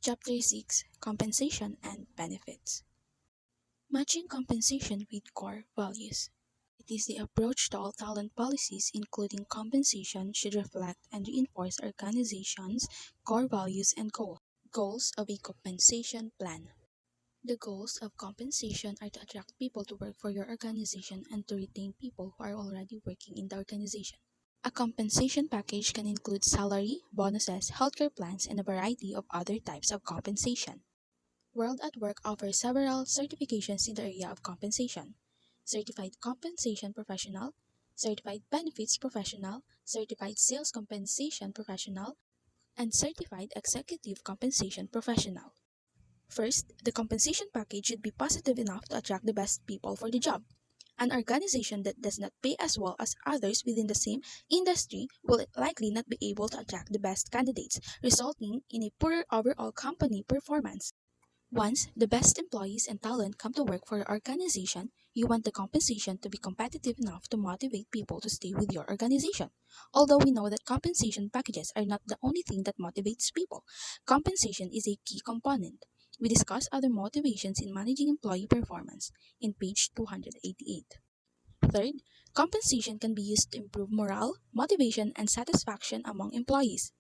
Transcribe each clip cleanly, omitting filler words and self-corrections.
Chapter 6, Compensation and Benefits. Matching compensation with core values. It is the approach to all talent policies, including compensation, should reflect and reinforce organizations' core values and goals. Goals of a compensation plan. The goals of compensation are to attract people to work for your organization and to retain people who are already working in the organization. A compensation package can include salary, bonuses, healthcare plans, and a variety of other types of compensation. World at Work offers several certifications in the area of compensation: Certified Compensation Professional, Certified Benefits Professional, Certified Sales Compensation Professional, and Certified Executive Compensation Professional. First, the compensation package should be positive enough to attract the best people for the job. An organization that does not pay as well as others within the same industry will likely not be able to attract the best candidates, resulting in a poorer overall company performance. Once the best employees and talent come to work for your organization, you want the compensation to be competitive enough to motivate people to stay with your organization. Although we know that compensation packages are not the only thing that motivates people, compensation is a key component. We discuss other motivations in managing employee performance in page 288. Third, compensation can be used to improve morale, motivation, and satisfaction among employees.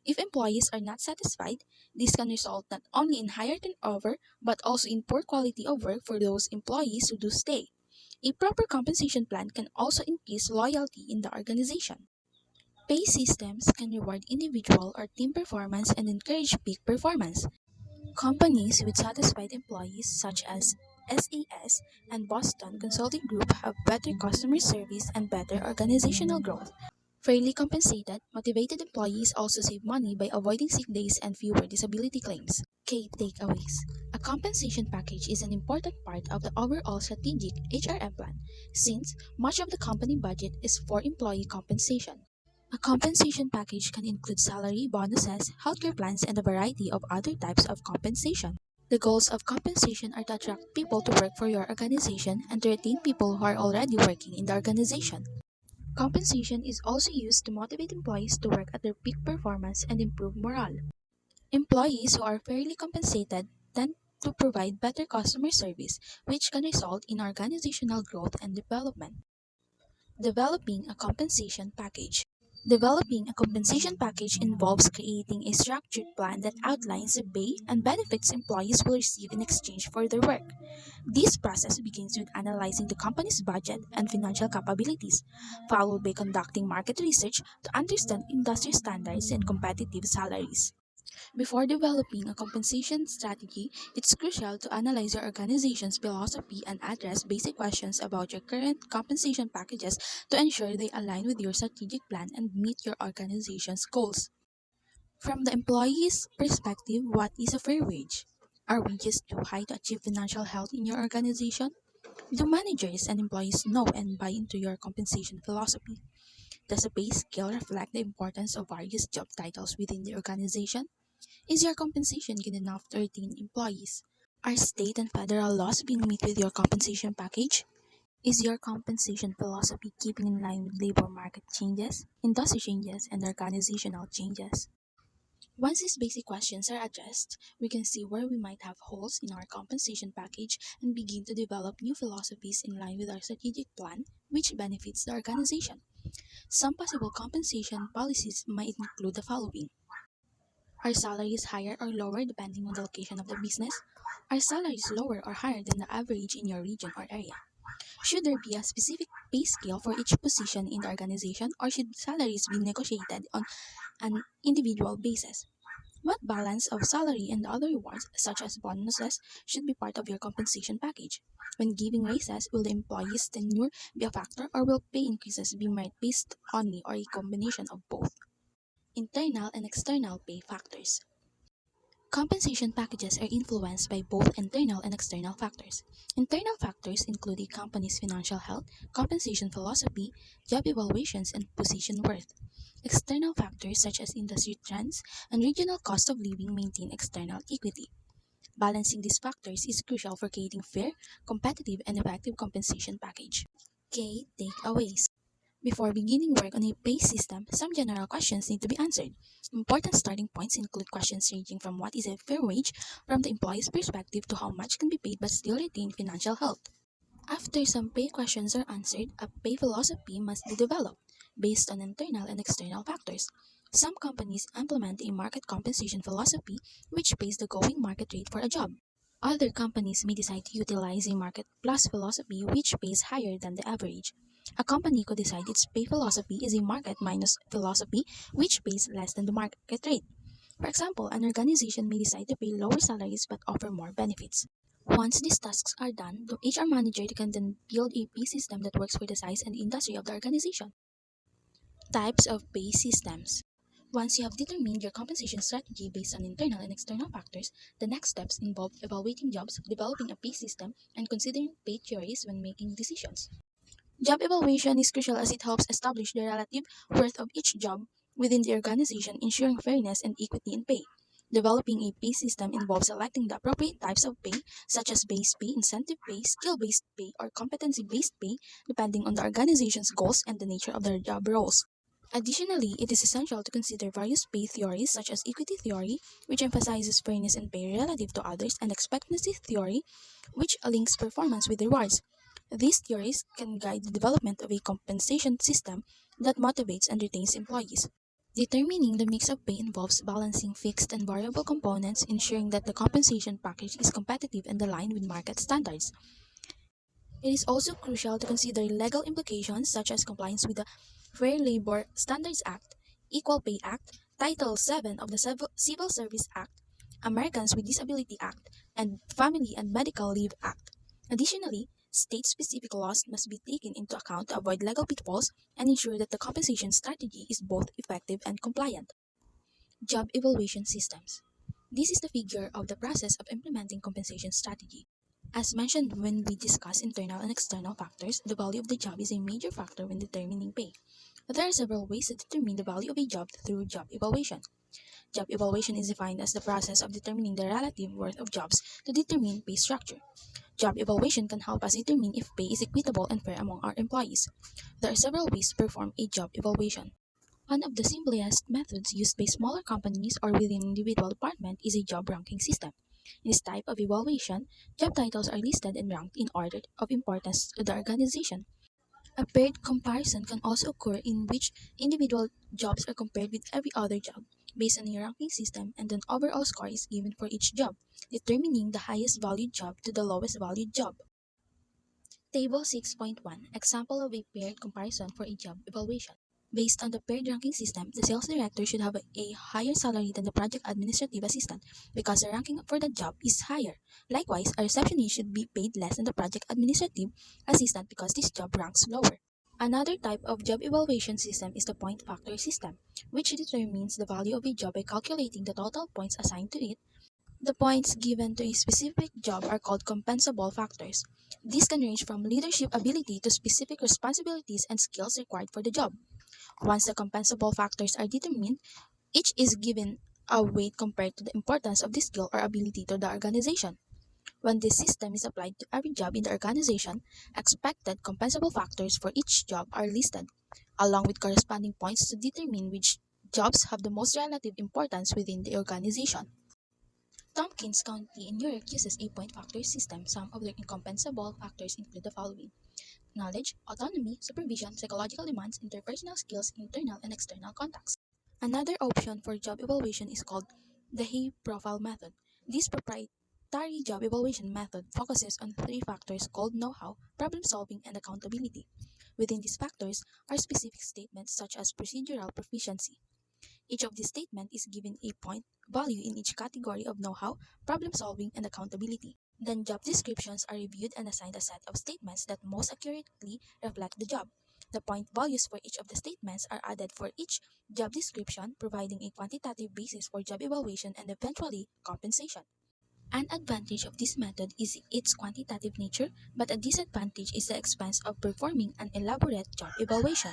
If employees are not satisfied, this can result not only in higher turnover but also in poor quality of work for those employees who do stay. A proper compensation plan can also increase loyalty in the organization. Pay systems can reward individual or team performance and encourage peak performance. Companies with satisfied employees, such as SAS and Boston Consulting Group, have better customer service and better organizational growth. Fairly compensated, motivated employees also save money by avoiding sick days and fewer disability claims. Key takeaways. A compensation package is an important part of the overall strategic HRM plan, since much of the company budget is for employee compensation. A compensation package can include salary, bonuses, healthcare plans, and a variety of other types of compensation. The goals of compensation are to attract people to work for your organization and to retain people who are already working in the organization. Compensation is also used to motivate employees to work at their peak performance and improve morale. Employees who are fairly compensated tend to provide better customer service, which can result in organizational growth and development. Developing a compensation package. Developing a compensation package involves creating a structured plan that outlines the pay and benefits employees will receive in exchange for their work. This process begins with analyzing the company's budget and financial capabilities, followed by conducting market research to understand industry standards and competitive salaries. Before developing a compensation strategy, it's crucial to analyze your organization's philosophy and address basic questions about your current compensation packages to ensure they align with your strategic plan and meet your organization's goals. From the employee's perspective, what is a fair wage? Are wages too high to achieve financial health in your organization? Do managers and employees know and buy into your compensation philosophy? Does the pay scale reflect the importance of various job titles within the organization? Is your compensation good enough to retain employees? Are state and federal laws being met with your compensation package? Is your compensation philosophy keeping in line with labor market changes, industry changes, and organizational changes? Once these basic questions are addressed, we can see where we might have holes in our compensation package and begin to develop new philosophies in line with our strategic plan, which benefits the organization. Some possible compensation policies might include the following. Are salaries higher or lower depending on the location of the business? Are salaries lower or higher than the average in your region or area? Should there be a specific pay scale for each position in the organization, or should salaries be negotiated on an individual basis? What balance of salary and other rewards, such as bonuses, should be part of your compensation package? When giving raises, will the employee's tenure be a factor, or will pay increases be made based only or a combination of both? Internal and external pay factors. Compensation packages are influenced by both internal and external factors. Internal factors include a company's financial health, compensation philosophy, job evaluations, and position worth. External factors such as industry trends and regional cost of living maintain external equity. Balancing these factors is crucial for creating fair, competitive, and effective compensation package. Key takeaways. Before beginning work on a pay system, some general questions need to be answered. Important starting points include questions ranging from what is a fair wage from the employee's perspective to how much can be paid but still retain financial health. After some pay questions are answered, a pay philosophy must be developed based on internal and external factors. Some companies implement a market compensation philosophy which pays the going market rate for a job. Other companies may decide to utilize a market plus philosophy which pays higher than the average. A company could decide its pay philosophy is a market minus philosophy which pays less than the market rate. For example, an organization may decide to pay lower salaries but offer more benefits. Once these tasks are done, the HR manager can then build a pay system that works for the size and industry of the organization. Types of pay systems. Once you have determined your compensation strategy based on internal and external factors, the next steps involve evaluating jobs, developing a pay system, and considering pay theories when making decisions. Job evaluation is crucial as it helps establish the relative worth of each job within the organization, ensuring fairness and equity in pay. Developing a pay system involves selecting the appropriate types of pay, such as base pay, incentive pay, skill based pay, or competency based pay, depending on the organization's goals and the nature of their job roles. Additionally, it is essential to consider various pay theories such as equity theory, which emphasizes fairness in pay relative to others, and expectancy theory, which links performance with rewards. These theories can guide the development of a compensation system that motivates and retains employees. Determining the mix of pay involves balancing fixed and variable components, ensuring that the compensation package is competitive and aligned with market standards. It is also crucial to consider legal implications such as compliance with the Fair Labor Standards Act, Equal Pay Act, Title VII of the Civil Service Act, Americans with Disability Act, and Family and Medical Leave Act. Additionally, state-specific laws must be taken into account to avoid legal pitfalls and ensure that the compensation strategy is both effective and compliant. Job evaluation systems. This is the figure of the process of implementing compensation strategy. As mentioned when we discuss internal and external factors, the value of the job is a major factor when determining pay. There are several ways to determine the value of a job through job evaluation. Job evaluation is defined as the process of determining the relative worth of jobs to determine pay structure. Job evaluation can help us determine if pay is equitable and fair among our employees. There are several ways to perform a job evaluation. One of the simplest methods used by smaller companies or within individual department is a job ranking system. In this type of evaluation, job titles are listed and ranked in order of importance to the organization. A paired comparison can also occur in which individual jobs are compared with every other job based on a ranking system and an overall score is given for each job, determining the highest valued job to the lowest valued job. Table 6.1 Example of a paired comparison for a job evaluation. Based on the paired ranking system, the sales director should have a higher salary than the project administrative assistant because the ranking for the job is higher. Likewise, a receptionist should be paid less than the project administrative assistant because this job ranks lower. Another type of job evaluation system is the point factor system, which determines the value of a job by calculating the total points assigned to it. The points given to a specific job are called compensable factors. These can range from leadership ability to specific responsibilities and skills required for the job. Once the compensable factors are determined, each is given a weight compared to the importance of the skill or ability to the organization. When this system is applied to every job in the organization, expected compensable factors for each job are listed, along with corresponding points to determine which jobs have the most relative importance within the organization. Tompkins County in New York uses a point factor system. Some of the incompensable factors include the following: knowledge, autonomy, supervision, psychological demands, interpersonal skills, internal and external contacts. Another option for job evaluation is called the Hay Profile Method. This proprietary job evaluation method focuses on three factors called know-how, problem solving, and accountability. Within these factors are specific statements such as procedural proficiency. Each of these statements is given a point value in each category of know-how, problem solving, and accountability. Then job descriptions are reviewed and assigned a set of statements that most accurately reflect the job. The point values for each of the statements are added for each job description, providing a quantitative basis for job evaluation and eventually compensation. An advantage of this method is its quantitative nature, but a disadvantage is the expense of performing an elaborate job evaluation.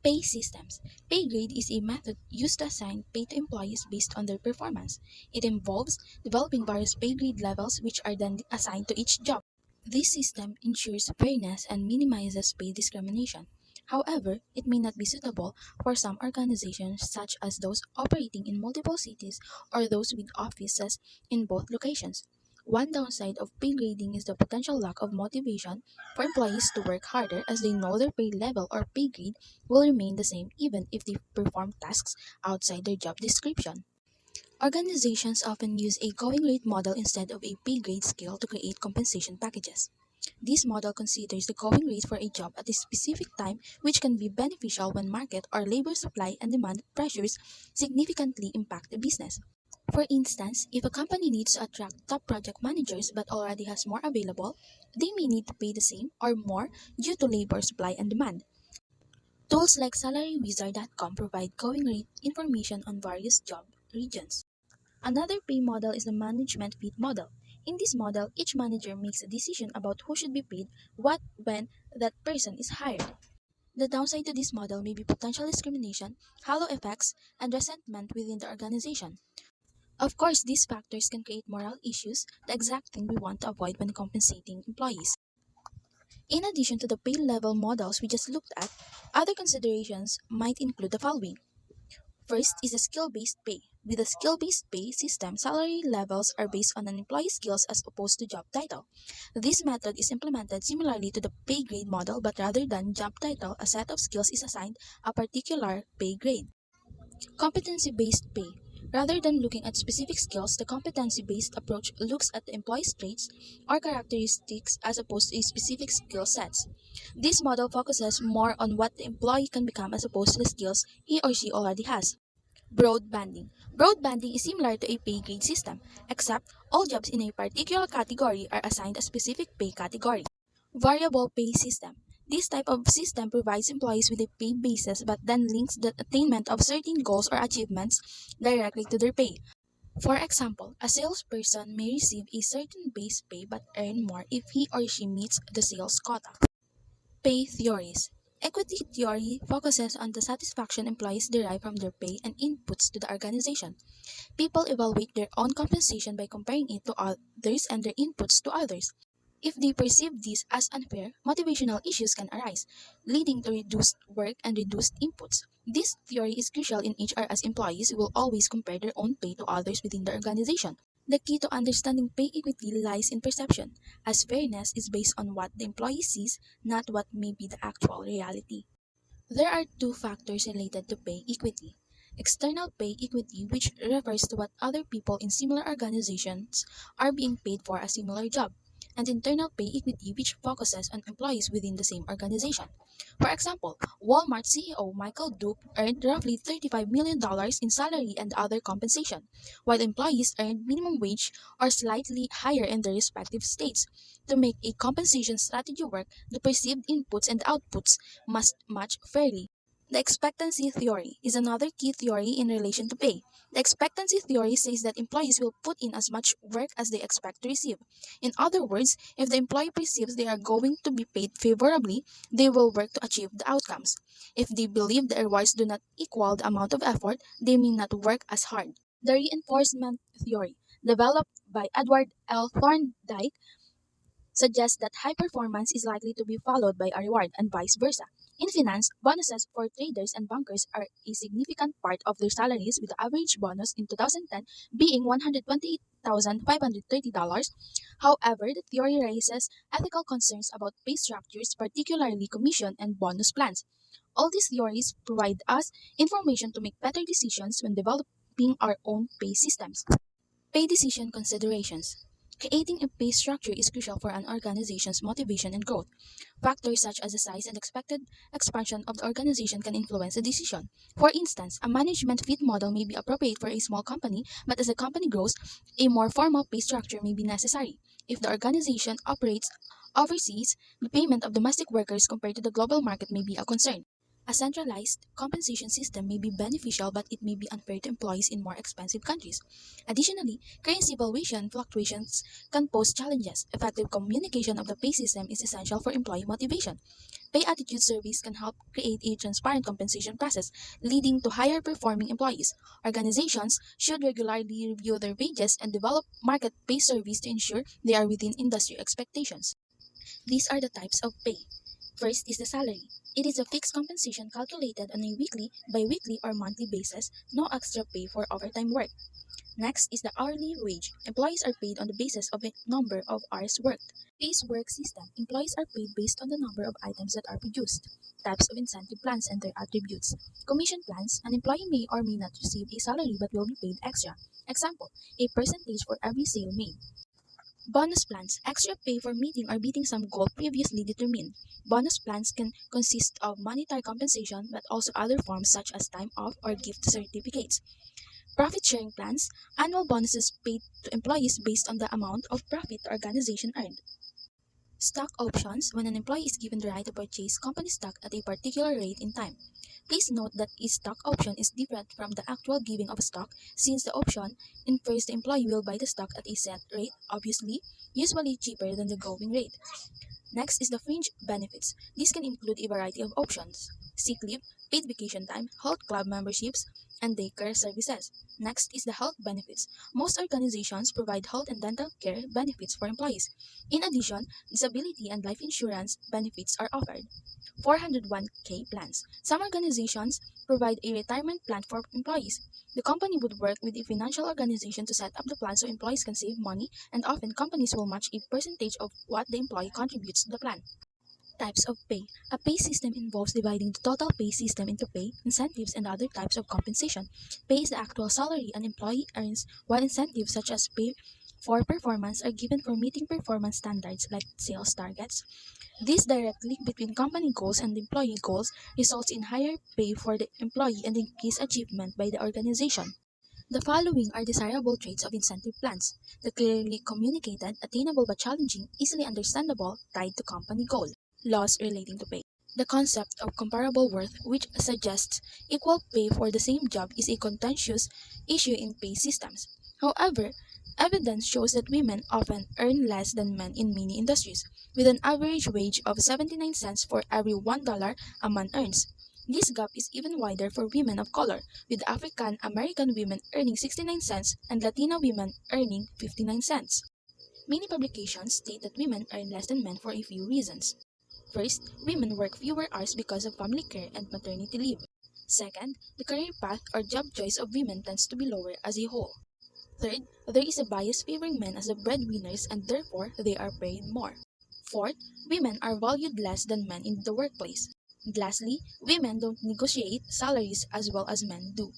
Pay systems. Pay grade is a method used to assign pay to employees based on their performance. It involves developing various pay grade levels which are then assigned to each job. This system ensures fairness and minimizes pay discrimination. However, it may not be suitable for some organizations, such as those operating in multiple cities or those with offices in both locations. One downside of pay grading is the potential lack of motivation for employees to work harder, as they know their pay level or pay grade will remain the same even if they perform tasks outside their job description. Organizations often use a going rate model instead of a pay grade scale to create compensation packages. This model considers the going rate for a job at a specific time, which can be beneficial when market or labor supply and demand pressures significantly impact the business. For instance, if a company needs to attract top project managers but already has more available, they may need to pay the same or more due to labor supply and demand. Tools like SalaryWizard.com provide going rate information on various job regions. Another pay model is the management fee model. In this model, each manager makes a decision about who should be paid, what, when that person is hired. The downside to this model may be potential discrimination, halo effects, and resentment within the organization. Of course, these factors can create moral issues, the exact thing we want to avoid when compensating employees. In addition to the pay level models we just looked at, other considerations might include the following. First is the skill-based pay. With a skill-based pay system, salary levels are based on an employee's skills as opposed to job title. This method is implemented similarly to the pay grade model, but rather than job title, a set of skills is assigned a particular pay grade. Competency-based pay. Rather than looking at specific skills, the competency-based approach looks at the employee's traits or characteristics as opposed to specific skill sets. This model focuses more on what the employee can become as opposed to the skills he or she already has. Broad banding. Broad banding is similar to a pay grade system, except all jobs in a particular category are assigned a specific pay category. Variable pay system. This type of system provides employees with a pay basis but then links the attainment of certain goals or achievements directly to their pay. For example, a salesperson may receive a certain base pay but earn more if he or she meets the sales quota. Pay theories. Equity theory focuses on the satisfaction employees derive from their pay and inputs to the organization. People evaluate their own compensation by comparing it to others and their inputs to others. If they perceive this as unfair, motivational issues can arise, leading to reduced work and reduced inputs. This theory is crucial in HR, as employees will always compare their own pay to others within the organization. The key to understanding pay equity lies in perception, as fairness is based on what the employee sees, not what may be the actual reality. There are two factors related to pay equity. External pay equity, which refers to what other people in similar organizations are being paid for a similar job, and internal pay equity, which focuses on employees within the same organization. For example, Walmart CEO Michael Duke earned roughly $35 million in salary and other compensation, while employees earned minimum wage or slightly higher in their respective states. To make a compensation strategy work, the perceived inputs and outputs must match fairly. The expectancy theory is another key theory in relation to pay. The expectancy theory says that employees will put in as much work as they expect to receive. In other words, if the employee perceives they are going to be paid favorably, they will work to achieve the outcomes. If they believe the rewards do not equal the amount of effort, they may not work as hard. The reinforcement theory, developed by Edward L. Thorndike, suggests that high performance is likely to be followed by a reward and vice versa. In finance, bonuses for traders and bankers are a significant part of their salaries, with the average bonus in 2010 being $128,530. However, the theory raises ethical concerns about pay structures, particularly commission and bonus plans. All these theories provide us information to make better decisions when developing our own pay systems. Pay decision considerations. Creating a pay structure is crucial for an organization's motivation and growth. Factors such as the size and expected expansion of the organization can influence the decision. For instance, a management fee model may be appropriate for a small company, but as the company grows, a more formal pay structure may be necessary. If the organization operates overseas, the payment of domestic workers compared to the global market may be a concern. A centralized compensation system may be beneficial, but it may be unfair to employees in more expensive countries. Additionally, currency valuation fluctuations can pose challenges. Effective communication of the pay system is essential for employee motivation. Pay attitude surveys can help create a transparent compensation process, leading to higher performing employees. Organizations should regularly review their wages and develop market pay surveys to ensure they are within industry expectations. These are the types of pay. First is the salary. It is a fixed compensation calculated on a weekly, bi-weekly, or monthly basis, no extra pay for overtime work. Next is the hourly wage. Employees are paid on the basis of a number of hours worked. Base work system. Employees are paid based on the number of items that are produced. Types of incentive plans and their attributes. Commission plans. An employee may or may not receive a salary but will be paid extra. Example, a percentage for every sale made. Bonus plans. Extra pay for meeting or beating some goal previously determined. Bonus plans can consist of monetary compensation but also other forms such as time off or gift certificates. Profit sharing plans, annual bonuses paid to employees based on the amount of profit the organization earned. Stock options, when an employee is given the right to purchase company stock at a particular rate in time. Please note that a stock option is different from the actual giving of stock since the option infers the employee will buy the stock at a set rate, obviously, usually cheaper than the going rate. Next is the fringe benefits. These can include a variety of options: sick leave, paid vacation time, health club memberships, and daycare services. Next is the health benefits. Most organizations provide health and dental care benefits for employees. In addition, disability and life insurance benefits are offered. 401k plans. Some organizations provide a retirement plan for employees. The company would work with a financial organization to set up the plan so employees can save money, and often companies will match a percentage of what the employee contributes to the plan. Types of pay. A pay system involves dividing the total pay system into pay, incentives, and other types of compensation. Pay is the actual salary an employee earns, while incentives such as pay for performance are given for meeting performance standards like sales targets. This direct link between company goals and employee goals results in higher pay for the employee and increased achievement by the organization. The following are desirable traits of incentive plans: the clearly communicated, attainable but challenging, easily understandable, tied to company goal. Laws relating to pay. The concept of comparable worth, which suggests equal pay for the same job, is a contentious issue in pay systems. However, evidence shows that women often earn less than men in many industries, with an average wage of 79 cents for every $1 a man earns. This gap is even wider for women of color, with African American women earning 69 cents and Latina women earning 59 cents. Many publications state that women earn less than men for a few reasons. First, women work fewer hours because of family care and maternity leave. Second, the career path or job choice of women tends to be lower as a whole. Third, there is a bias favoring men as the breadwinners and therefore they are paid more. Fourth, women are valued less than men in the workplace. And lastly, women don't negotiate salaries as well as men do.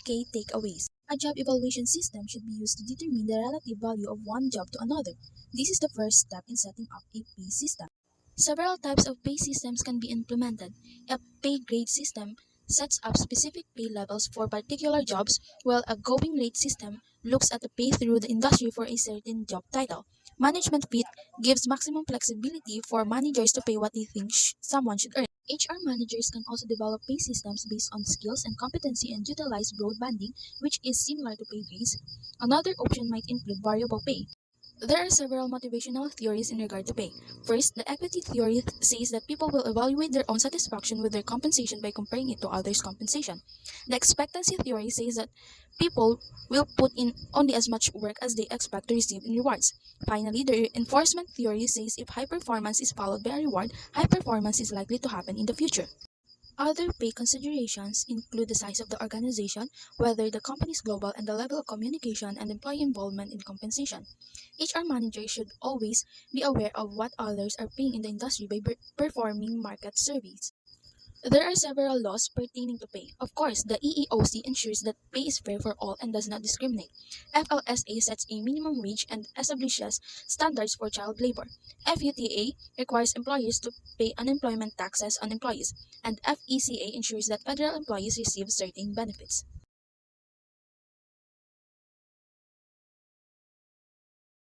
Key takeaways. A job evaluation system should be used to determine the relative value of one job to another. This is the first step in setting up a pay system. Several types of pay systems can be implemented. A pay grade system sets up specific pay levels for particular jobs, while a going rate system looks at the pay through the industry for a certain job title. Management fit gives maximum flexibility for managers to pay what they think someone should earn. HR managers can also develop pay systems based on skills and competency and utilize broad banding, which is similar to pay grades. Another option might include variable pay. There are several motivational theories in regard to pay. First, the equity theory says that people will evaluate their own satisfaction with their compensation by comparing it to others' compensation. The expectancy theory says that people will put in only as much work as they expect to receive in rewards. Finally, the reinforcement theory says if high performance is followed by a reward, high performance is likely to happen in the future. Other pay considerations include the size of the organization, whether the company is global, and the level of communication and employee involvement in compensation. HR managers should always be aware of what others are paying in the industry by performing market surveys. There are several laws pertaining to pay. Of course, the EEOC ensures that pay is fair for all and does not discriminate. FLSA sets a minimum wage and establishes standards for child labor. FUTA requires employers to pay unemployment taxes on employees, and FECA ensures that federal employees receive certain benefits.